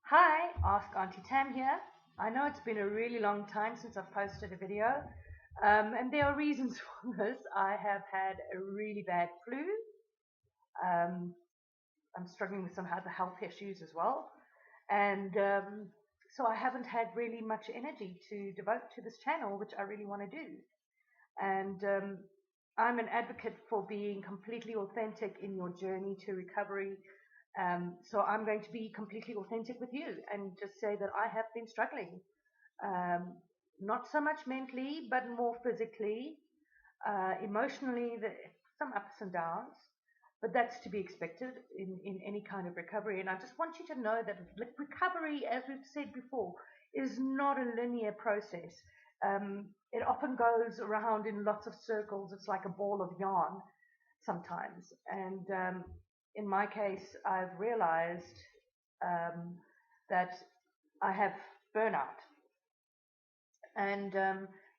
Hi, Ask Auntie Tam here. I know it's been a really long time since I've posted a video, and there are reasons for this. I have had a really bad flu. Um, I'm struggling with some other health issues as well, and so I haven't had really much energy to devote to this channel, which I really want to do. And I'm an advocate for being completely authentic in your journey to recovery. So I'm going to be completely authentic with you and just say that I have been struggling. Um, Not so much mentally, but more physically, emotionally, some ups and downs. But that's to be expected in any kind of recovery. And I just want you to know that recovery, as we've said before, is not a linear process. It often goes around in lots of circles. It's like a ball of yarn sometimes. And in my case, I've realized um, that I have burnout. And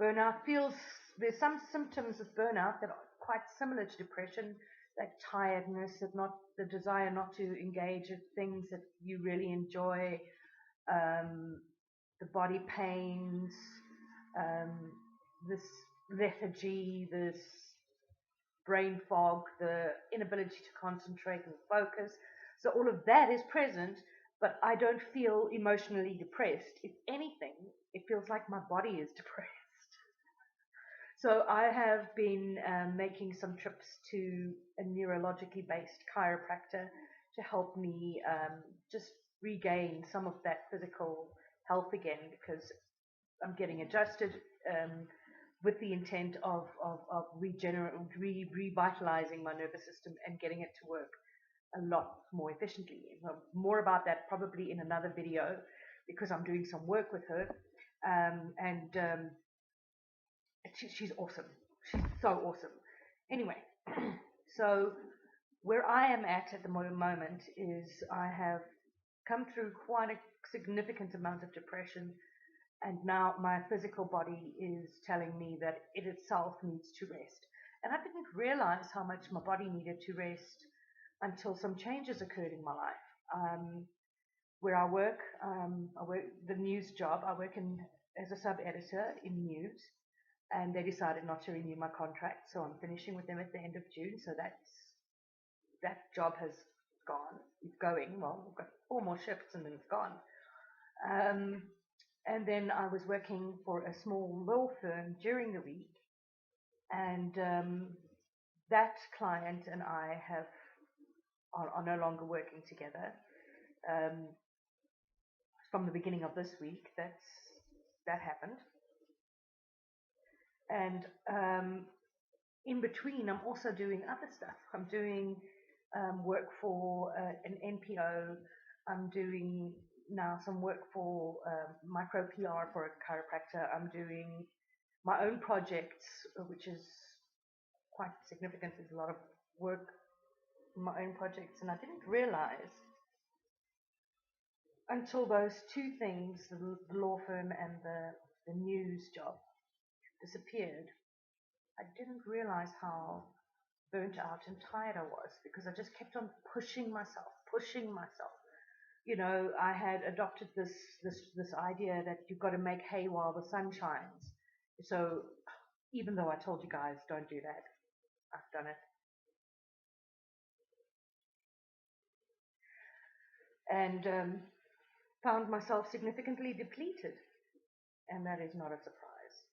burnout feels, there's some symptoms of burnout that are quite similar to depression, that tiredness, that not the desire not to engage with things that you really enjoy, um, the body pains, um, this lethargy, this brain fog, the inability to concentrate and focus. So all of that is present, but I don't feel emotionally depressed. If anything, it feels like my body is depressed. So I have been making some trips to a neurologically based chiropractor to help me just regain some of that physical health again because I'm getting adjusted with the intent of revitalizing my nervous system and getting it to work a lot more efficiently. More about that probably in another video because I'm doing some work with her. And she's awesome. She's so awesome. Anyway, so where I am at the moment is I have come through quite a significant amount of depression, and now my physical body is telling me that it itself needs to rest. And I didn't realize how much my body needed to rest until some changes occurred in my life. Where I work the news job. I work as a sub editor in news, and they decided not to renew my contract, so I'm finishing with them at the end of June. So that job has gone. It's going. Well, we've got 4 more shifts, and then it's gone. Um, and then I was working for a small law firm during the week, and that client and I are no longer working together. Um, from the beginning of this week, that happened, and in between, I'm also doing other stuff. I'm doing work for an NPO. I'm doing now some work for micro PR for a chiropractor. I'm doing my own projects, which is quite significant. There's a lot of work in my own projects, and I didn't realize until those two things, the law firm and the news job, disappeared. I didn't realize how burnt out and tired I was because I just kept on pushing myself, pushing myself. You know, I had adopted this idea that you've got to make hay while the sun shines. So even though I told you guys don't do that, I've done it. And found myself significantly depleted. And that is not a surprise.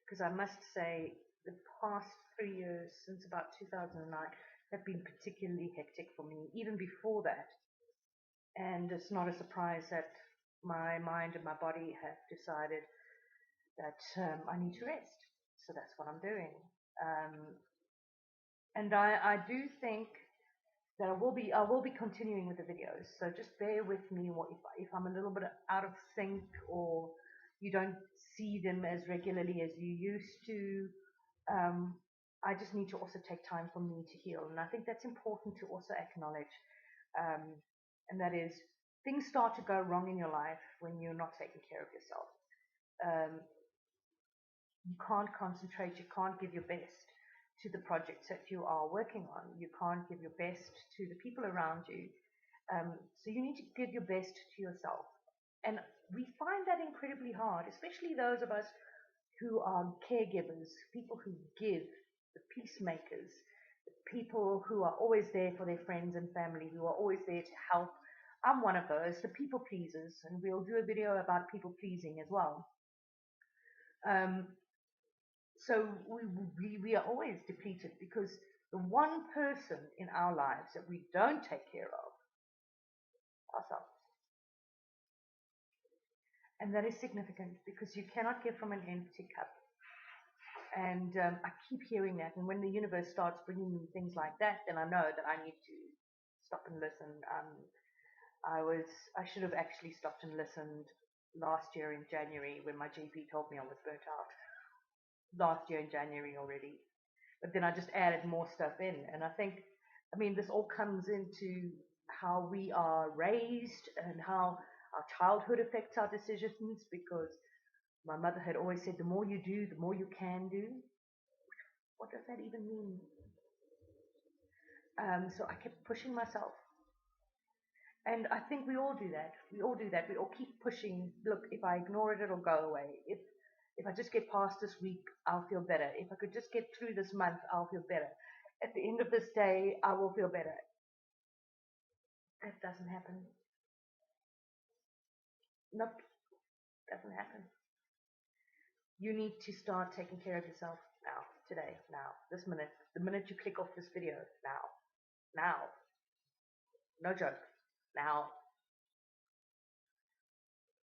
Because I must say, the past 3 years, since about 2009, have been particularly hectic for me, even before that. And it's not a surprise that my mind and my body have decided that I need to rest. So that's what I'm doing. Um, and I do think that I will be continuing with the videos. So just bear with me if I'm a little bit out of sync or you don't see them as regularly as you used to. Um, I just need to also take time for me to heal, and I think that's important to also acknowledge. Um, and that is, things start to go wrong in your life when you're not taking care of yourself. Um, you can't concentrate, you can't give your best to the projects that you are working on, you can't give your best to the people around you, So you need to give your best to yourself. And we find that incredibly hard, especially those of us who are caregivers, people who give, the peacemakers, the people who are always there for their friends and family, who are always there to help. I'm one of those, the people pleasers, and we'll do a video about people pleasing as well. Um, so we are always depleted because the one person in our lives that we don't take care of, ourselves. And that is significant because you cannot give from an empty cup. And I keep hearing that. And when the universe starts bringing me things like that, then I know that I need to stop and listen. I should have actually stopped and listened last year in January when my GP told me I was burnt out. Last year in January already. But then I just added more stuff in. And I mean, this all comes into how we are raised and how our childhood affects our decisions, because my mother had always said, the more you do, the more you can do. What does that even mean? So I kept pushing myself. And I think we all do that. We all do that. We all keep pushing. Look, if I ignore it, it'll go away. If I just get past this week, I'll feel better. If I could just get through this month, I'll feel better. At the end of this day, I will feel better. That doesn't happen. Nope, doesn't happen. You need to start taking care of yourself now, today, now, this minute. The minute you click off this video, now. No joke, now.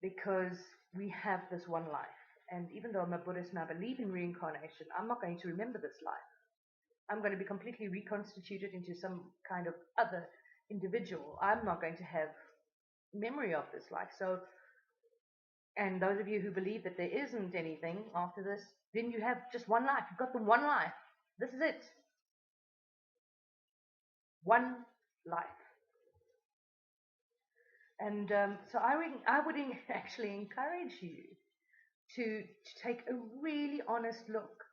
Because we have this one life. And even though I'm a Buddhist and I believe in reincarnation, I'm not going to remember this life. I'm going to be completely reconstituted into some kind of other individual. I'm not going to have memory of this life. So, and those of you who believe that there isn't anything after this, then you have just one life. You've got the one life. This is it. One life. And so I would actually encourage you to take a really honest look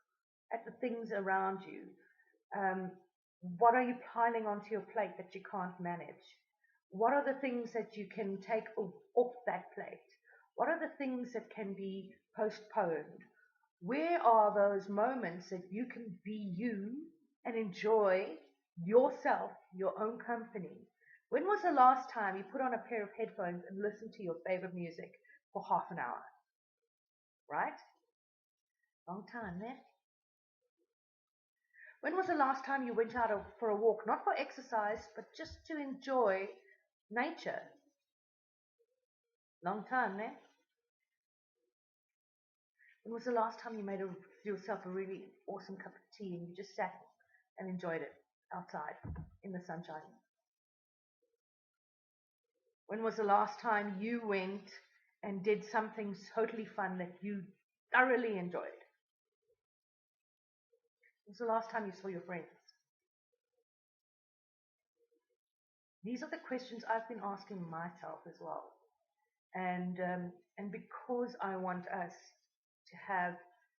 at the things around you. What are you piling onto your plate that you can't manage? What are the things that you can take off that plate? What are the things that can be postponed? Where are those moments that you can be you and enjoy yourself, your own company? When was the last time you put on a pair of headphones and listened to your favorite music for half an hour? Right? Long time, eh? When was the last time you went out for a walk, not for exercise, but just to enjoy nature? Long time, eh? When was the last time you made yourself a really awesome cup of tea and you just sat and enjoyed it outside in the sunshine? When was the last time you went and did something totally fun that you thoroughly enjoyed? When was the last time you saw your friends? These are the questions I've been asking myself as well. And because I want us to have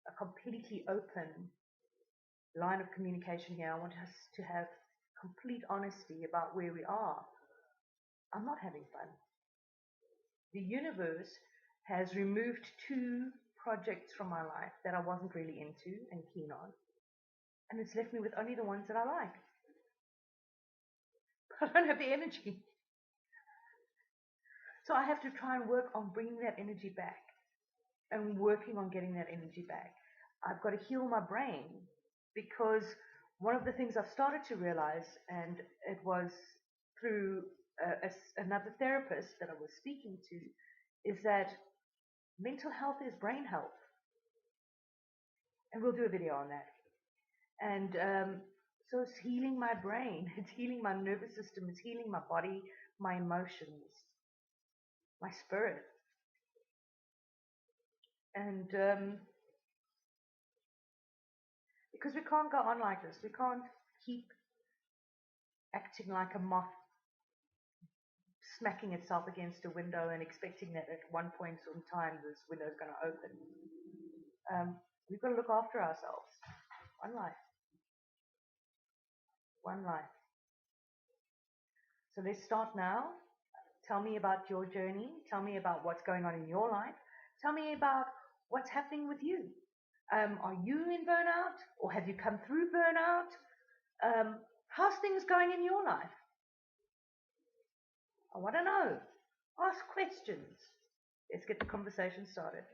a completely open line of communication here, I want us to have complete honesty about where we are. I'm not having fun. The universe has removed 2 projects from my life that I wasn't really into and keen on. And it's left me with only the ones that I like. But I don't have the energy. So I have to try and work on bringing that energy back and working on getting that energy back. I've got to heal my brain, because one of the things I've started to realize, and it was through another therapist that I was speaking to, is that mental health is brain health. And we'll do a video on that. And so it's healing my brain, it's healing my nervous system, it's healing my body, my emotions, my spirit. And because we can't go on like this, we can't keep acting like a moth smacking itself against a window and expecting that at one point in time this window is going to open. We've got to look after ourselves. One life. One life. So let's start now. Tell me about your journey. Tell me about what's going on in your life. Tell me about what's happening with you. Are you in burnout, or have you come through burnout? How's things going in your life? I want to know. Ask questions. Let's get the conversation started.